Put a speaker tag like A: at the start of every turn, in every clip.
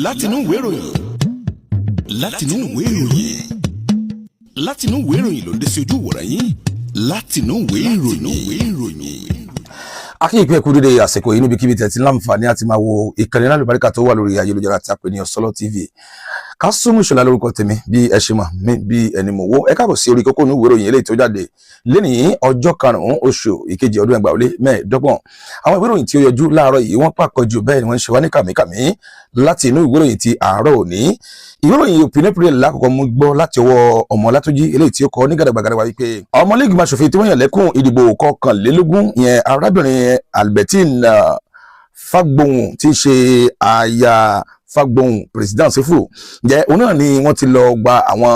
A: látinú ìwé ìròyìn látinú ìwé ìròyìn látinú ìwé ìròyìn ló ń dé sí ojú ìwòran yín látinú ìwé ìròyìn.
B: akínyìnpé kú dédé àsìkò yìí níbikíbi tẹ̀ tí láǹfààní àti máa wo ìkànnì lálùbáríkà tó wà lórí ayélujára tí a pè ní Ọ̀sọ́lọ́ TV. Kásùmù Ìṣọ̀lá lórúkọ tèmi bí ẹ ṣe mọ̀ mí bí ẹni mọ̀ wó ẹ káàbọ̀ sí orí kókó ní ìwé ìròyìn eléyìí tó jáde lénìí ọjọ́ karùn-ún oṣù ìkejì ọdún 2025. Àwọn ìwé ìròyìn tí ó yọjú láàárọ̀ yìí wọ́n pàkọjù bẹ́ẹ̀ ni wọ́n ń ṣe wá ní kàmíkàmí láti inú ìwé ìròyìn ti àárọ̀ òní. Ìwé ìròyìn Opinion Period lákòókò mú gbọ́ láti ọwọ́ Ọmọ Ọlátúnjí eléyìí tí ó kọ ní gàdàgbàgàdàgbà wípé ọmọlẹ́gbìmọ̀ aṣòfin tí wọ́n yàn lẹ́kùn ìdìbò kọkànlélógún yẹn arábìnrin Albertine Fagbohun tí í ṣe aya Fagbohun president Sefu jẹ́ òun náà ni wọ́n ti lọ gba àwọn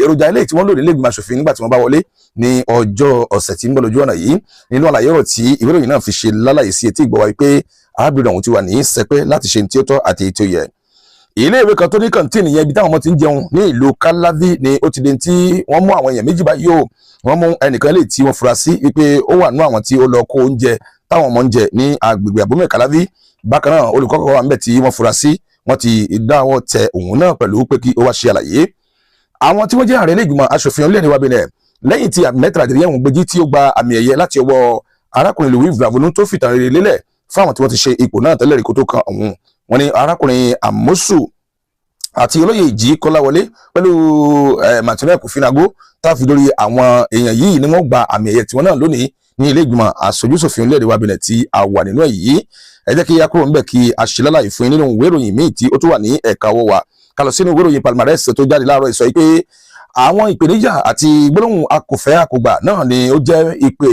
B: èròjà eléyìí tí wọ́n lò nílé ìgbìmọ̀ aṣòfin nígbà tí wọ́n bá wọlé ní ọjọ́ ọ̀sẹ̀ tí ń bọ̀ lójú ọ̀nà yìí nínú àlàyé ọ̀rọ̀ tí ìwé ìròyìn náà fi ṣe lálàyé sí etí ìgbọ́ wa wípé arábìnrin ọ̀hún ti wà ní sẹpẹ́ láti ṣe tí ó tọ́ àti tí ó yẹ. Ilé ìwé kan tó ní kàntíìnì yẹn ibi táwọn ọmọ ti ń jẹun ní ìlú Kalavi ni ó ti di tí wọ́n mú àwọn èèyàn méjì báyìí o wọ́n mú ẹnìkan eléyìí tí wọ́n fura sí wípé ó wà nínú àwọn tí ó lọ kó oúnjẹ táwọn ọmọ ń jẹ ní agbègbè Abome Kalavi. Bákan náà olùkọ́ kan wà níbẹ̀ tí wọ́n fura sí wọ́n ti dáwọ́ tẹ òun náà pẹ̀lú pé kí ó wá ṣe àlàyé. Àwọn tí wọ́n jẹ́ ààrẹ ilé ìgbìmọ̀ aṣòfin orílẹ̀-èdè wa Benin lẹ́yìn tí mẹ́tàlá yẹ̀wọ̀n gbèjì tí ó gba àmì ẹ̀yẹ láti ọwọ́ arákùnrin Louis Vlavonu tó fìtàn rere lélẹ̀ fáwọn tí wọ́n ti ṣe ipò náà tẹ́lẹ̀ rí kó tó kan òun. Wọ́n ní arákùnrin Amosu àti olóyè Ìjì Kọ́láwọlé pẹ̀lú Martinez Kufinago táfi lórí àwọn èèyàn yìí ni wọ́n gba àmì ẹ̀yẹ tiwọn náà lónìí ní ilé ìgbìmọ̀ aṣojúṣòfin orílẹ̀-èdè wa Benin tí a wà nínú ẹ̀ yìí. Ẹ jẹ́ kí a kúrò níbẹ̀ kí a ṣe lálàyé fún yín nínú ìwé ìròyìn míì tí ó tún wà ní ẹ̀ka ọwọ́ wa ká lọ sínú ìwé ìròyìn Palmares tó jáde láàárọ̀ ìsọ pé àwọn ìpèníjà àti gbólóhùn akòfẹ́ àkògbà náà ni ó jẹ́ ìpè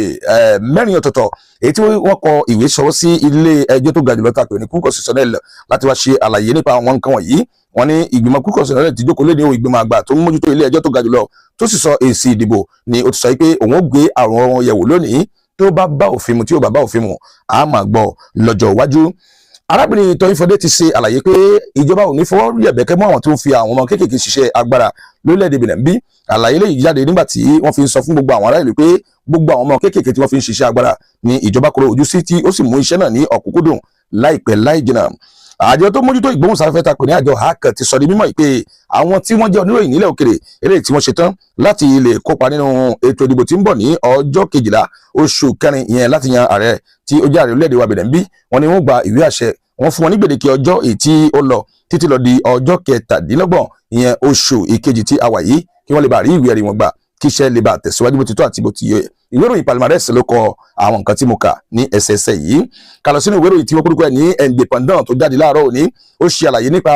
B: mẹ́rin ọ̀tọ̀ọ̀tọ̀ èyí tí wọ́n kọ ìwé ṣọwọ́ sí ilé ẹjọ́ tó ga jùlọ tàpé ní Court Constitutionnel láti wá ṣe àlàyé nípa àwọn nǹkan wọ̀nyí. Wọ́n ní ìgbìmọ̀ Court Constitutionnel ti jókòó lé ní ìgbìmọ̀ àgbà tó ń mójútó ilé ẹjọ́ tó ga jùlọ tó sì sọ èsì ìdìbò ni ó ti sọ pé òun ó gbé àwọn yẹ̀wò lónìí tó bá bá òfin mu tí ó bá bá òfin mu a máa gbọ́ lọ́jọ́ iwájú. Arábìnrin Tóyìn Fọdé ti ṣe àlàyé pé ìjọba ò ní fọwọ́ yẹ̀bẹ̀kẹ́ mọ́ àwọn tó ń fi àwọn ọmọ kéékèèké ṣiṣẹ́ agbára lórílẹ̀‐èdè Benin bí. Àlàyé lè jáde nígbà tí wọ́n fi ń sọ fún gbogbo àwọn ará ìlú pé gbogbo àwọn ọmọ kéékèèké tí wọ́n fi ń ṣiṣẹ́ agbára ni ìjọba kọ̀rọ̀ ojú sí tí ó sì mú iṣẹ́ náà ní ọ̀kúnkúndùn láìpẹ́ láì jìnnà. Àjọ tó mójútó ìgbóhùnsáfẹ́fẹ́ ta pè ní àjọ HAC ti sọ di mímọ̀ pé àwọn tí wọ́n jẹ́ oníròyìn nílẹ̀ òkèrè eléyìí tí wọ́n ṣetán láti lè kópa nínú ètò ìdìbò tí ń bọ̀ ní ọjọ́ 12 oṣù kẹrin ìyẹn láti yan ààrẹ tí ó jẹ́ ààrẹ orílẹ̀-èdè wa Benin bí wọ́n ní wọ́n gba ìwé àṣẹ wọ́n fún wọn ní gbèdéke ọjọ́ èyí tí ó lọ títí lọ di ọjọ́ 17 ìyẹn oṣù ìkejì tí a wà yìí kí wọ́n lè bá rí ìwé ẹ̀rí wọn gbà kí iṣẹ́ lè bá tẹ̀síwájú bó ti tó àti bó ti yẹ. Ìwé ìròyìn Palmares ló kọ àwọn nǹkan tí mo kà ní ẹsẹẹsẹ yìí. Ká lọ sínú ìwé ìròyìn tí wọ́n kúrúkọ ẹ̀ ní Independent tó jáde láàárọ̀ òní ó ṣe àlàyé nípa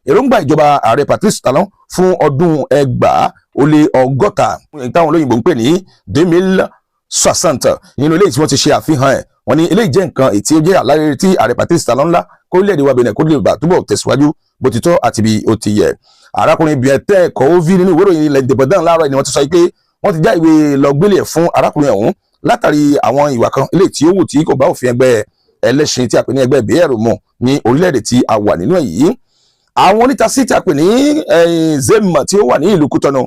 B: èròǹgbà ìjọba ààrẹ Patrice Talon fún ọdún 2060 táwọn olóyìnbó ń pè ní 2060 nínú eléyìí tí wọ́n ti ṣe àfihàn ẹ̀. Wọ́n ní eléyìí jẹ́ nǹkan èyí tí ó jẹ́ àlàyé tí ààrẹ Patrice Talon ńlá kórílẹ̀-èdè wa Benin kó lè bá túbọ̀ tẹ̀síwájú bó ti tọ́ àti bí ó ti yẹ. Arákùnrin Biete Koovi nínú ìwé ìròyìn Independent láàárọ̀ ni wọ́n ti sọ pé wọ́n ti já ìwé lọ́gbélé fún arákùnrin ọ̀hún látàrí àwọn ìwà kan eléyìí tí ó wù tí kò bá òfin ẹgbẹ́ ẹlẹ́sìn tí a pè ní ẹgbẹ́ BR mu ní orílẹ̀-èdè tí a wà nínú ẹ̀ yìí. Àwọn onítàsí tí a pè ní Zema tí ó wà ní ìlú Kútọ́nù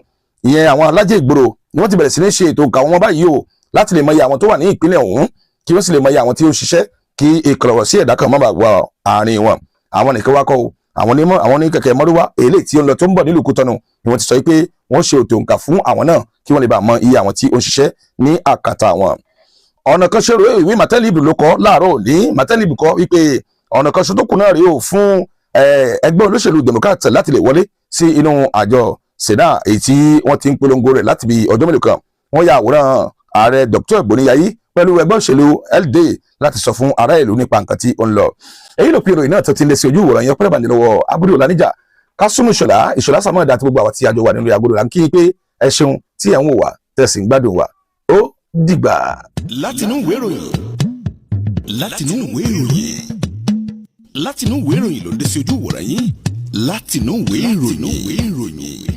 B: ìyẹn àwọn alájẹ ìgboro ni wọ́n ti bẹ̀rẹ̀ sí ní ṣe ètò nǹkan wọn báyìí o láti lè mọyì àwọn tó wà ní ìpínlẹ̀ ọ̀hún kí wọ́n sì lè mọyì àwọn tí ó ṣiṣẹ́ kí ìkọlọ̀wọ̀ sí ẹ̀dá kan má bàa wọ àárín wọn. Àwọn nìkan wá kọ́ o àwọn ní kẹ̀kẹ́ mọ́rúwá èlé tí ó ń lọ tó ń bọ̀ nílùú Kútọ́nù ni wọ́n ti sọ pé wọ́n ṣe ètò nǹkan fún àwọn náà kí wọ́n lè bá mọ iye àwọn tí ó ń ṣiṣẹ́ ní àkàtà wọn. Ọ̀nà kan ṣòro ìwé Matẹ́líbù ló kọ láàárọ̀ òní Matẹ́líbù kọ wípé ọ̀nà kan ṣo tó kù náà rèé o fún ẹgbẹ́ olóṣèlú Democrat láti lè wọlé sí inú àjọ Senate èyí tí wọ́n ti ń polongo rẹ̀ láti bí ọjọ́ mélòó kan. Wọ́n ya àwòrán ààrẹ Dr. Boniyayi pẹ̀lú ẹgbẹ́ òṣèlú LD láti sọ fún ará ìlú nípa nǹkan tí ó ń lọ. Èyí ló pe ìròyìn náà tó ti ń lé sí ojú ìwòran yẹn pẹ́lẹ́ bá ní lọ́wọ́ Abúlé Ọláníjà Kásùmù Ìṣọ̀lá Samuel àti gbogbo àwọn tí a jọ wà nínú agbódò là ń kí pé ẹ ṣeun tí ẹ̀ ń wò wá tẹ̀sí ń gbádùn wa ó dìgbà.
A: Látinú ìwé ìròyìn látinú ìwé ìròyìn ló ń dé sí ojú ìwòran yín látinú ìwé ìròyìn.